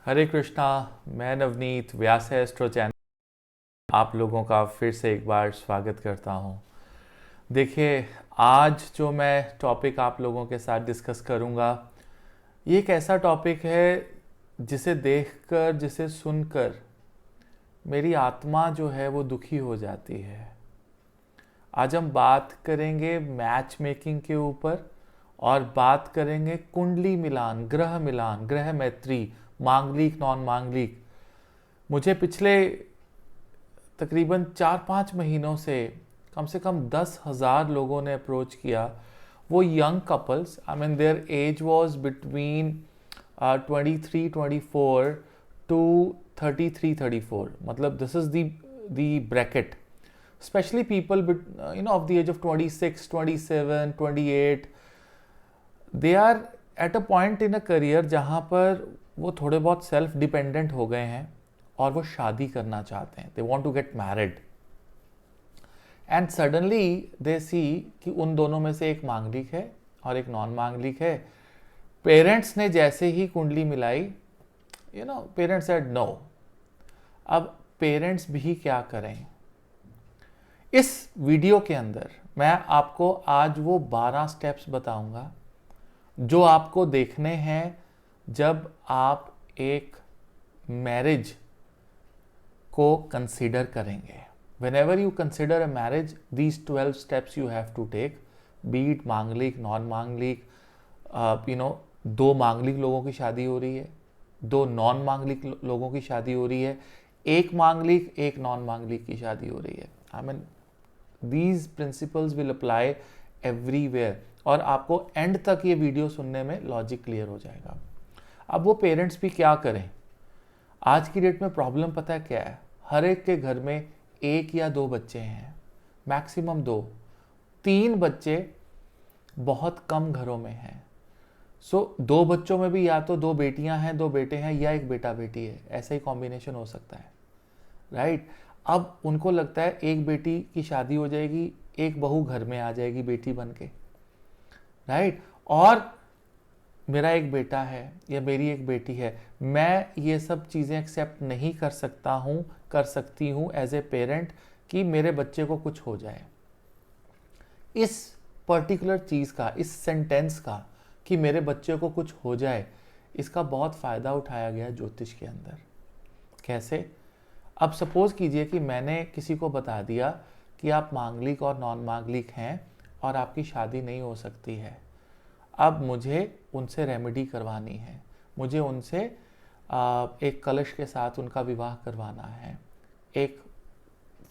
हरे कृष्णा। मैं नवनीत व्यास astro channel आप लोगों का फिर से एक बार स्वागत करता हूं। देखिए, आज जो मैं टॉपिक आप लोगों के साथ डिस्कस करूंगा, ये एक ऐसा टॉपिक है जिसे देखकर, जिसे सुनकर मेरी आत्मा जो है वो दुखी हो जाती है। आज हम बात करेंगे मैच मेकिंग के ऊपर और बात करेंगे कुंडली मिलान, ग्रह मैत्री, मांगलिक नॉन मांगलिक। मुझे पिछले तकरीबन 4-5 महीनों से कम 10,000 लोगों ने अप्रोच किया। वो young couples, I mean their age was between 23-24 to 33-34, मतलब this is the bracket. Specially people of the age of 26, 27, 28, they are at a point in a career जहाँ पर वो थोड़े बहुत सेल्फ डिपेंडेंट हो गए हैं और वो शादी करना चाहते हैं। They want to get married and suddenly they see कि उन दोनों में से एक मांगलिक है और एक नॉन मांगलिक है। पेरेंट्स ने जैसे ही कुंडली मिलाई, पेरेंट्स सेड नो। अब पेरेंट्स भी क्या करें? इस वीडियो के अंदर मैं आपको आज वो 12 स्टेप्स बताऊंगा जो आपको देखने हैं जब आप एक मैरिज को कंसीडर करेंगे। Whenever you consider a marriage, these 12 steps you have to take, be it मांगलिक, नॉन मांगलिक, दो मांगलिक लोगों की शादी हो रही है, दो नॉन मांगलिक लोगों की शादी हो रही है, एक मांगलिक एक नॉन मांगलिक की शादी हो रही है। I mean these principles will apply everywhere और आपको एंड तक ये वीडियो सुनने में लॉजिक क्लियर हो जाएगा। अब वो पेरेंट्स भी क्या करें? आज की डेट में प्रॉब्लम पता है क्या है? हर एक के घर में एक या दो बच्चे हैं, मैक्सिमम दो। तीन बच्चे बहुत कम घरों में हैं। सो दो बच्चों में भी या तो दो बेटियां हैं, दो बेटे हैं, या एक बेटा बेटी है। ऐसा ही कॉम्बिनेशन हो सकता है, राइट? अब उनको लगता है एक बेटी की शादी हो जाएगी, एक बहू घर में आ जाएगी बेटी बन के, राइट? और मेरा एक बेटा है या मेरी एक बेटी है, मैं ये सब चीज़ें एक्सेप्ट नहीं कर सकता हूँ, कर सकती हूँ एज ए पेरेंट कि मेरे बच्चे को कुछ हो जाए। इस पर्टिकुलर चीज़ का, इस सेंटेंस का कि मेरे बच्चे को कुछ हो जाए, इसका बहुत फ़ायदा उठाया गया ज्योतिष के अंदर। कैसे? अब सपोज कीजिए कि मैंने किसी को बता दिया कि आप मांगलिक और नॉन मांगलिक हैं और आपकी शादी नहीं हो सकती है। अब मुझे उनसे रेमेडी करवानी है, मुझे उनसे एक कलश के साथ उनका विवाह करवाना है, एक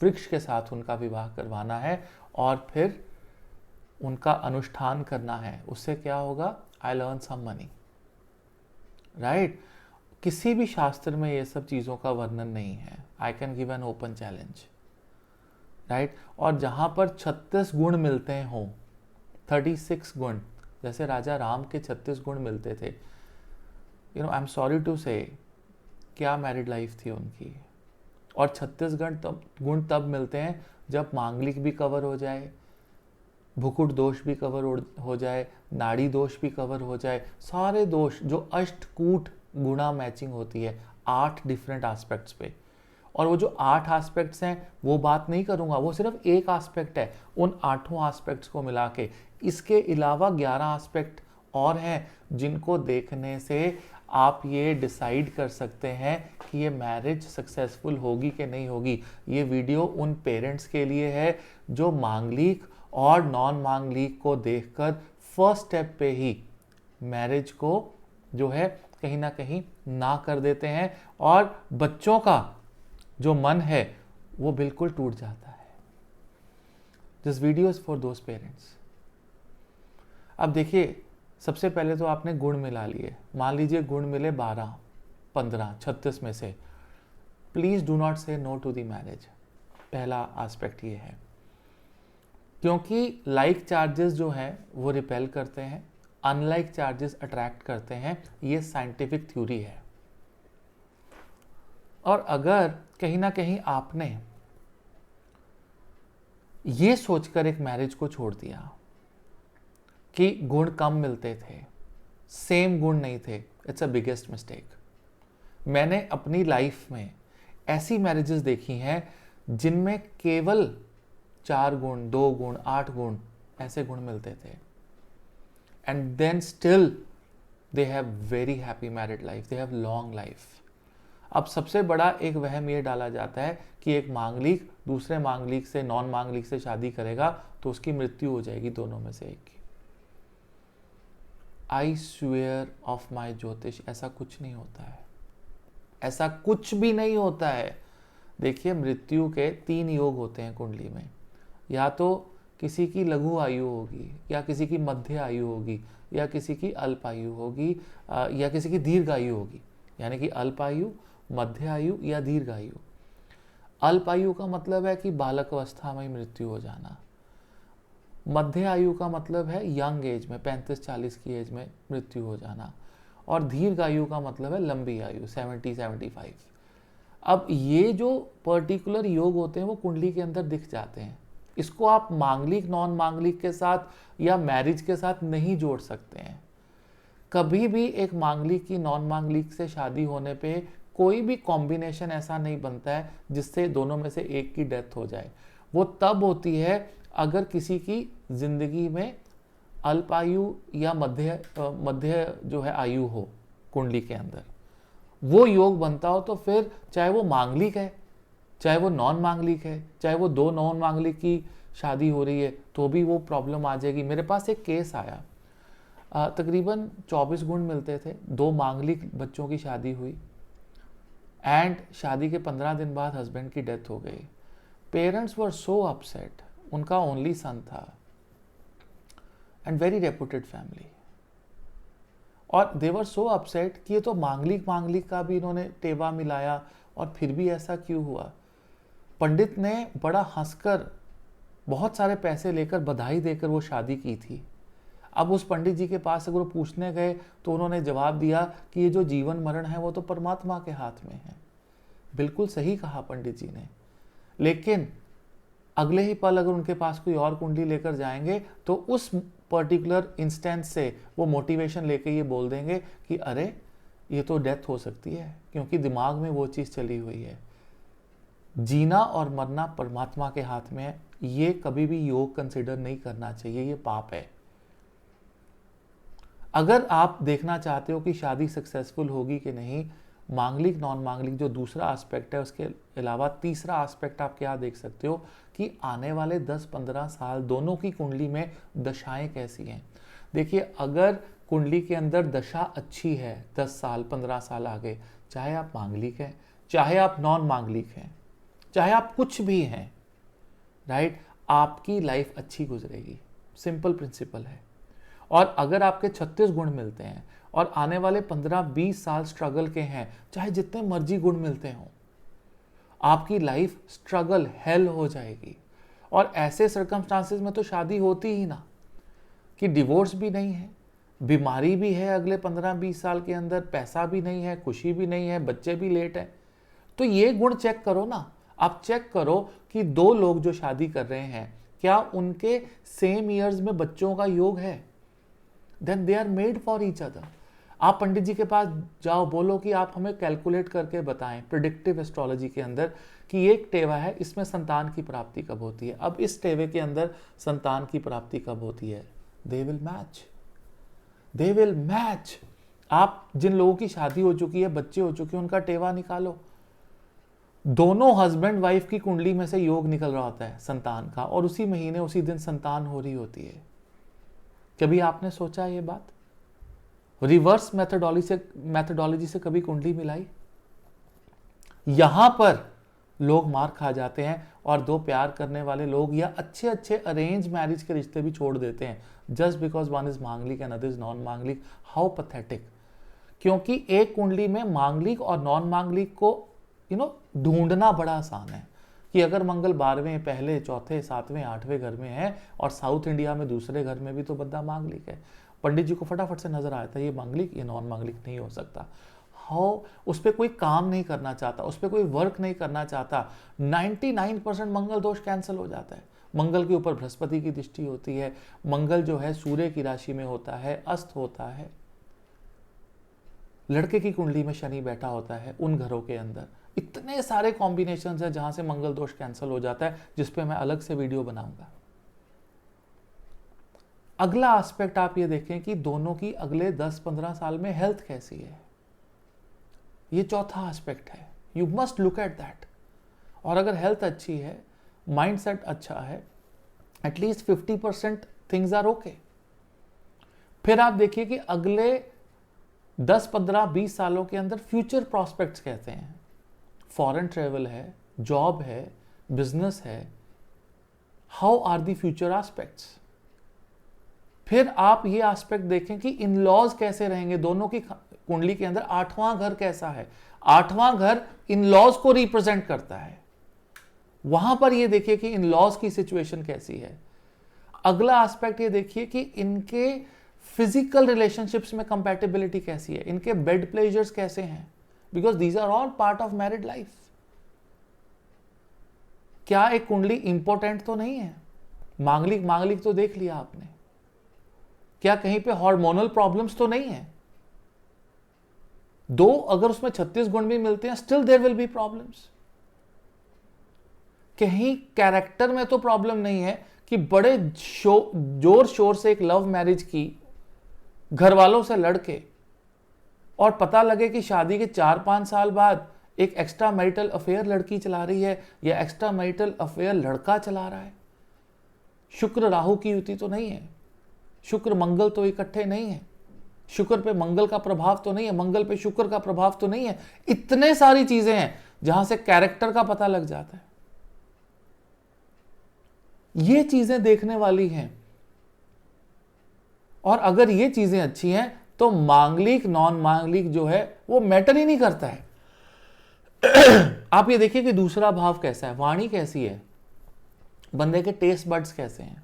वृक्ष के साथ उनका विवाह करवाना है और फिर उनका अनुष्ठान करना है। उससे क्या होगा? I learn some money, right? किसी भी शास्त्र में ये सब चीज़ों का वर्णन नहीं है। I can give an open challenge, right? और जहाँ पर 36 गुण मिलते हों, 36 गुण, जैसे राजा राम के 36 गुण मिलते थे, आई एम सॉरी टू से, क्या मैरिड लाइफ थी उनकी। और 36 गुण तब मिलते हैं जब मांगलिक भी कवर हो जाए, भुकुट दोष भी कवर हो जाए, नाड़ी दोष भी कवर हो जाए, सारे दोष जो अष्टकूट गुणा मैचिंग होती है 8 डिफरेंट एस्पेक्ट्स पे। और वो जो 8 एस्पेक्ट्स हैं वो बात नहीं करूँगा, वो सिर्फ एक एस्पेक्ट है उन 8 एस्पेक्ट्स को मिला के। इसके अलावा 11 एस्पेक्ट और हैं जिनको देखने से आप ये डिसाइड कर सकते हैं कि ये मैरिज सक्सेसफुल होगी कि नहीं होगी। ये वीडियो उन पेरेंट्स के लिए है जो मांगलिक और नॉन मांगलिक को देखकर फर्स्ट स्टेप पे ही मैरिज को जो है कहीं ना कहीं ना कर देते हैं और बच्चों का जो मन है वो बिल्कुल टूट जाता है। This video is for those parents. अब देखिए, सबसे पहले तो आपने गुण मिला लिए। मान लीजिए गुण मिले 12, 15, 36 में से। प्लीज डू नॉट से नो टू द मैरिज। पहला एस्पेक्ट ये है, क्योंकि लाइक चार्जेस जो है वो रिपेल करते हैं, अनलाइक चार्जेस अट्रैक्ट करते हैं। ये साइंटिफिक थ्योरी है। और अगर कहीं ना कहीं आपने ये सोचकर एक मैरिज को छोड़ दिया कि गुण कम मिलते थे, सेम गुण नहीं थे, इट्स अ बिगेस्ट मिस्टेक। मैंने अपनी लाइफ में ऐसी मैरिजेस देखी हैं जिनमें केवल 4 गुण, 2 गुण, 8 गुण ऐसे गुण मिलते थे, and then still they have very happy married life, they have long life. अब सबसे बड़ा एक वहम ये डाला जाता है कि एक मांगलिक दूसरे मांगलिक से, नॉन मांगलिक से शादी करेगा तो उसकी मृत्यु हो जाएगी, दोनों में से एक की। आई स्वेयर ऑफ माई ज्योतिष, ऐसा कुछ नहीं होता है, ऐसा कुछ भी नहीं होता है। देखिए, मृत्यु के 3 योग होते हैं कुंडली में, या तो किसी की लघु आयु होगी, या किसी की मध्य आयु होगी, या किसी की अल्प आयु होगी, या किसी की दीर्घ आयु होगी। यानी कि अल्प आयु, मध्य आयु या दीर्घ आयु। अल्प आयु का मतलब है कि बालक अवस्था में मृत्यु हो जाना। मध्य आयु का मतलब है यंग एज में, 35-40 की एज में मृत्यु हो जाना। और दीर्घ आयु का मतलब है लंबी आयु, 70-75। अब ये जो पर्टिकुलर योग होते हैं वो कुंडली के अंदर दिख जाते हैं। इसको आप मांगलिक, नॉन मांगलिक के साथ या मैरिज के साथ नहीं जोड़ सकते हैं। कभी भी एक मांगलिक की नॉन मांगलिक से शादी होने पे कोई भी कॉम्बिनेशन ऐसा नहीं बनता है जिससे दोनों में से एक की डेथ हो जाए। वो तब होती है अगर किसी की जिंदगी में अल्पायु या मध्य जो है आयु हो कुंडली के अंदर, वो योग बनता हो, तो फिर चाहे वो मांगलिक है, चाहे वो नॉन मांगलिक है, चाहे वो 2 नॉन मांगलिक की शादी हो रही है, तो भी वो प्रॉब्लम आ जाएगी। मेरे पास एक केस आया, तकरीबन 24 गुण मिलते थे, 2 मांगलिक बच्चों की शादी हुई, एंड शादी के 15 दिन बाद हस्बैंड की डेथ हो गई। पेरेंट्स वर सो अपसेट, उनका ओनली सन था एंड वेरी रेपुटेड फैमिली, और दे वर सो अपसेट कि ये तो मांगलिक का भी इन्होंने टेवा मिलाया, और फिर भी ऐसा क्यों हुआ। पंडित ने बड़ा हंसकर, बहुत सारे पैसे लेकर, बधाई देकर वो शादी की थी। अब उस पंडित जी के पास अगर वो पूछने गए तो उन्होंने जवाब दिया कि ये जो जीवन मरण है वो तो परमात्मा के हाथ में है। बिल्कुल सही कहा पंडित जी ने, लेकिन अगले ही पल अगर उनके पास कोई और कुंडली लेकर जाएंगे तो उस पर्टिकुलर इंस्टेंस से वो मोटिवेशन लेके ये बोल देंगे कि अरे ये तो डेथ हो सकती है, क्योंकि दिमाग में वो चीज़ चली हुई है। जीना और मरना परमात्मा के हाथ में है, ये कभी भी योग कंसिडर नहीं करना चाहिए, ये पाप है। अगर आप देखना चाहते हो कि शादी सक्सेसफुल होगी कि नहीं, मांगलिक नॉन मांगलिक जो दूसरा एस्पेक्ट है, उसके अलावा तीसरा एस्पेक्ट आप क्या देख सकते हो कि आने वाले 10-15 साल दोनों की कुंडली में दशाएं कैसी हैं। देखिए, अगर कुंडली के अंदर दशा अच्छी है 10 साल 15 साल आगे, चाहे आप मांगलिक हैं, चाहे आप नॉन मांगलिक हैं, चाहे आप कुछ भी हैं, राइट, आपकी लाइफ अच्छी गुजरेगी। सिंपल प्रिंसिपल है। और अगर आपके 36 गुण मिलते हैं और आने वाले 15-20 साल स्ट्रगल के हैं, चाहे जितने मर्जी गुण मिलते हों, आपकी लाइफ स्ट्रगल हेल हो जाएगी। और ऐसे सर्कमस्टांसेस में तो शादी होती ही ना, कि डिवोर्स भी नहीं है, बीमारी भी है अगले 15-20 साल के अंदर, पैसा भी नहीं है, खुशी भी नहीं है, बच्चे भी लेट हैं। तो ये गुण चेक करो ना। आप चेक करो कि 2 लोग जो शादी कर रहे हैं, क्या उनके सेम ईयर्स में बच्चों का योग है? Then they are made for each other. आप पंडित जी के पास जाओ, बोलो कि आप हमें कैलकुलेट करके बताएं प्रिडिक्टिव एस्ट्रोलॉजी के अंदर कि एक टेवा है, इसमें संतान की प्राप्ति कब होती है, अब इस टेवे के अंदर संतान की प्राप्ति कब होती है। They will match, they will match. आप जिन लोगों की शादी हो चुकी है, बच्चे हो चुके हैं, उनका टेवा निकालो, दोनों हस्बैंड वाइफ की कुंडली में से योग निकल रहा होता है संतान का, और उसी महीने उसी दिन संतान हो रही होती है। कभी आपने सोचा ये बात? रिवर्स मेथोडोलॉजी से कभी कुंडली मिलाई? यहां पर लोग मार खा जाते हैं, और 2 प्यार करने वाले लोग या अच्छे अच्छे अरेंज मैरिज के रिश्ते भी छोड़ देते हैं, जस्ट बिकॉज वन इज मांगलिक एंड अदर इज नॉन मांगलिक। How pathetic. क्योंकि एक कुंडली में मांगलिक और नॉन मांगलिक को ढूंढना बड़ा आसान है, कि अगर मंगल 12वें, पहले, चौथे, 7वें, 8वें घर में है, और साउथ इंडिया में दूसरे घर में भी तो बंदा मांगलिक है, पंडित जी को फटाफट से नजर आता है ये मांगलिक, ये नॉन मांगलिक नहीं हो सकता। हाउ? उस पर कोई काम नहीं करना चाहता, उस पर कोई वर्क नहीं करना चाहता, 99% मंगल दोष कैंसिल हो जाता है। मंगल के ऊपर बृहस्पति की दृष्टि होती है, मंगल जो है सूर्य की राशि में होता है, अस्त होता है। लड़के की कुंडली में शनि बैठा होता है उन घरों के अंदर। इतने सारे कॉम्बिनेशंस हैं जहां से मंगल दोष कैंसिल हो जाता है, जिस पे मैं अलग से वीडियो बनाऊंगा। अगला एस्पेक्ट आप ये देखें कि दोनों की अगले 10-15 साल में हेल्थ कैसी है, ये चौथा एस्पेक्ट है। You must look at that. और अगर हेल्थ अच्छी है, माइंडसेट अच्छा है, एटलीस्ट 50% थिंग्स आर ओके। फिर आप देखिए कि अगले 10, 15, 20 सालों के अंदर फ्यूचर प्रॉस्पेक्ट्स कहते हैं। फॉरेन ट्रेवल है, जॉब है, बिजनेस है। How are the future aspects. फिर आप ये एस्पेक्ट देखें कि इन लॉज कैसे रहेंगे। दोनों की कुंडली के अंदर 8वां घर कैसा है। 8वां घर इन लॉज को रिप्रेजेंट करता है। वहां पर ये देखिए कि इन लॉज की सिचुएशन कैसी है। अगला एस्पेक्ट ये देखिए कि इनके फिजिकल रिलेशनशिप्स में कंपैटिबिलिटी कैसी है, इनके बेड प्लेजर्स कैसे हैं, because these are all part of married life. क्या एक कुंडली इंपॉर्टेंट तो नहीं है? मांगलिक मांगलिक तो देख लिया आपने। क्या कहीं पे हार्मोनल प्रॉब्लम्स तो नहीं है? दो अगर उसमें 36 गुण भी मिलते हैं, still there will be problems. कहीं कैरेक्टर में तो प्रॉब्लम नहीं है कि बड़े जोर शोर से एक लव मैरिज की, घर वालों से लड़के, और पता लगे कि शादी के 4-5 साल बाद एक एक्स्ट्रा मैरिटल अफेयर लड़की चला रही है या एक्स्ट्रा मैरिटल अफेयर लड़का चला रहा है। शुक्र राहु की युति तो नहीं है, शुक्र मंगल तो इकट्ठे नहीं है, शुक्र पे मंगल का प्रभाव तो नहीं है, मंगल पे शुक्र का प्रभाव तो नहीं है। इतने सारी चीजें हैं जहां से कैरेक्टर का पता लग जाता है। ये चीजें देखने वाली हैं। और अगर ये चीजें अच्छी हैं तो मांगलिक नॉन मांगलिक जो है वो मैटर ही नहीं करता है। आप ये देखिए कि दूसरा भाव कैसा है, वाणी कैसी है, बंदे के टेस्ट बड्स कैसे हैं,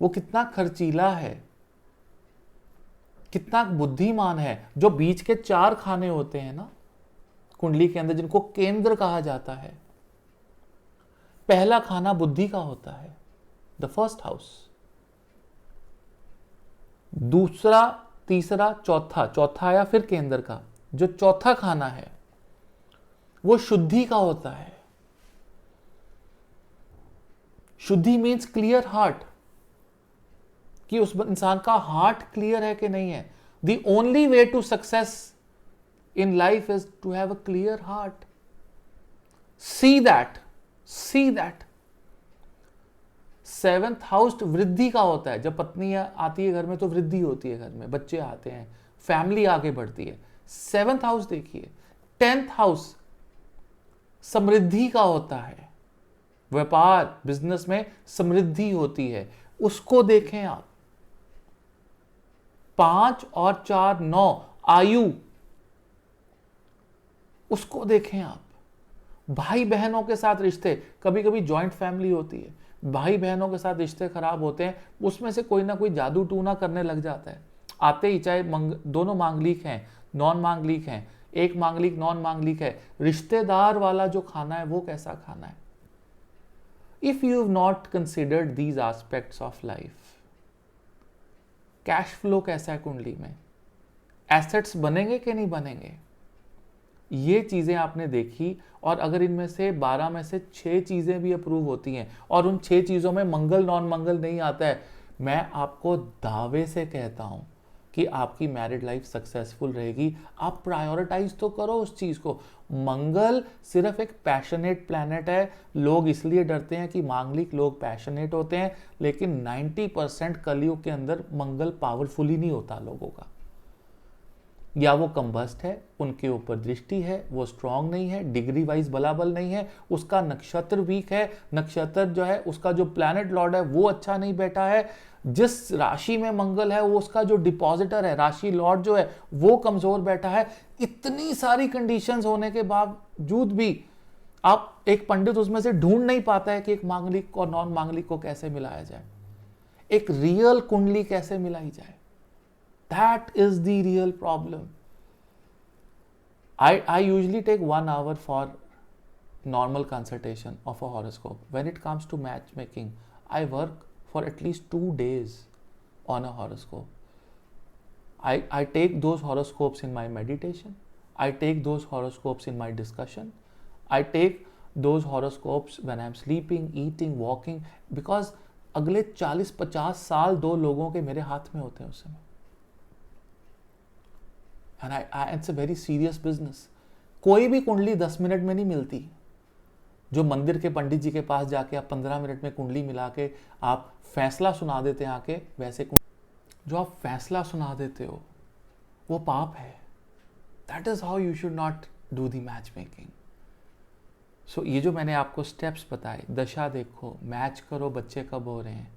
वो कितना खर्चीला है, कितना बुद्धिमान है। जो बीच के 4 खाने होते हैं ना कुंडली के अंदर, जिनको केंद्र कहा जाता है, पहला खाना बुद्धि का होता है, द फर्स्ट हाउस। दूसरा, तीसरा, चौथा आया फिर केंद्र का। जो चौथा खाना है वो शुद्धि का होता है। शुद्धि मीन्स क्लियर हार्ट, कि उस इंसान का हार्ट क्लियर है कि नहीं है। The only way to success in life is to have a clear heart. See that. 7th house वृद्धि का होता है। जब पत्नी आती है घर में तो वृद्धि होती है, घर में बच्चे आते हैं, फैमिली आगे बढ़ती है। 7th हाउस देखिए। 10th हाउस समृद्धि का होता है, व्यापार बिजनेस में समृद्धि होती है, उसको देखें आप। 5 और 4 9 आयु, उसको देखें आप। भाई बहनों के साथ रिश्ते, कभी कभी जॉइंट फैमिली होती है, भाई बहनों के साथ रिश्ते खराब होते हैं, उसमें से कोई ना कोई जादू टूना करने लग जाता है आते ही। चाहे दोनों मांगलिक हैं, नॉन मांगलिक हैं, एक मांगलिक नॉन मांगलिक है, रिश्तेदार वाला जो खाना है वो कैसा खाना है। If you have not considered these aspects of life, cash flow कैसा है कुंडली में, एसेट्स बनेंगे कि नहीं बनेंगे, ये चीजें आपने देखी। और अगर इनमें से 12 में से 6 चीजें भी अप्रूव होती हैं और उन 6 चीजों में मंगल नॉन मंगल नहीं आता है, मैं आपको दावे से कहता हूं कि आपकी मैरिड लाइफ सक्सेसफुल रहेगी। आप प्रायोरिटाइज तो करो उस चीज को। मंगल सिर्फ एक पैशनेट प्लैनेट है। लोग इसलिए डरते हैं कि मांगलिक लोग पैशनेट होते हैं, लेकिन 90% कलयुग के अंदर मंगल पावरफुल ही नहीं होता लोगों का। या वो कंबस्ट है, उनके ऊपर दृष्टि है, वो स्ट्रांग नहीं है, डिग्री वाइज बलाबल नहीं है, उसका नक्षत्र वीक है, नक्षत्र जो है उसका जो प्लैनेट लॉर्ड है वो अच्छा नहीं बैठा है, जिस राशि में मंगल है वो उसका जो डिपॉजिटर है, राशि लॉर्ड जो है वो कमजोर बैठा है। इतनी सारी कंडीशंस होने के बावजूद भी आप एक पंडित उसमें से ढूंढ नहीं पाता है कि एक मांगलिक और नॉन मांगलिक को कैसे मिलाया जाए, एक रियल कुंडली कैसे मिलाई जाए। That is the real problem. I usually take 1 hour for normal consultation of a horoscope. When it comes to matchmaking, I work for at least 2 days on a horoscope. I take those horoscopes in my meditation. I take those horoscopes in my discussion. I take those horoscopes when I'm sleeping, eating, walking, because अगले 40-50 साल दो लोगों के मेरे हाथ में होते हैं उस समय. And it's a very serious business. कोई भी कुंडली 10 मिनट में नहीं मिलती. जो मंदिर के पंडित जी के पास जाके आप 15 मिनट में कुंडली मिला के आप फैसला सुना देते हैं आके, वैसे जो आप फैसला सुना देते हो वो पाप है. That is how you should not do the match making. So ये जो मैंने आपको स्टेप्स बताए, दशा देखो, मैच करो बच्चे कब हो रहे हैं,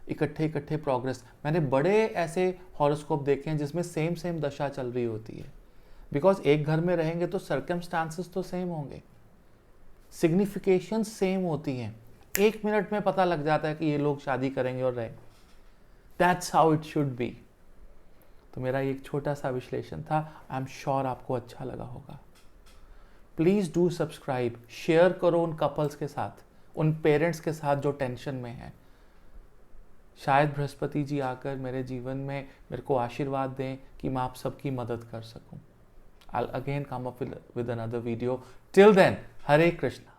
इकट्ठे इकट्ठे प्रोग्रेस. मैंने बड़े ऐसे हॉरोस्कोप देखे हैं जिसमें सेम दशा चल रही होती है. बिकॉज एक घर में रहेंगे तो सर्कमस्टांसेस तो सेम होंगे, सिग्निफिकेशन सेम होती हैं. 1 मिनट में पता लग जाता है कि ये लोग शादी करेंगे और रहेंगे. That's how it should be. तो मेरा एक छोटा सा विश्लेषण था. आई एम श्योर आपको अच्छा लगा होगा. Please do subscribe. शेयर करो उन कपल्स के साथ, उन पेरेंट्स के साथ जो टेंशन में है. शायद बृहस्पति जी आकर मेरे जीवन में मेरे को आशीर्वाद दें कि मैं आप सबकी मदद कर सकूं. I'll again come up with another video. Till then, Hare Krishna.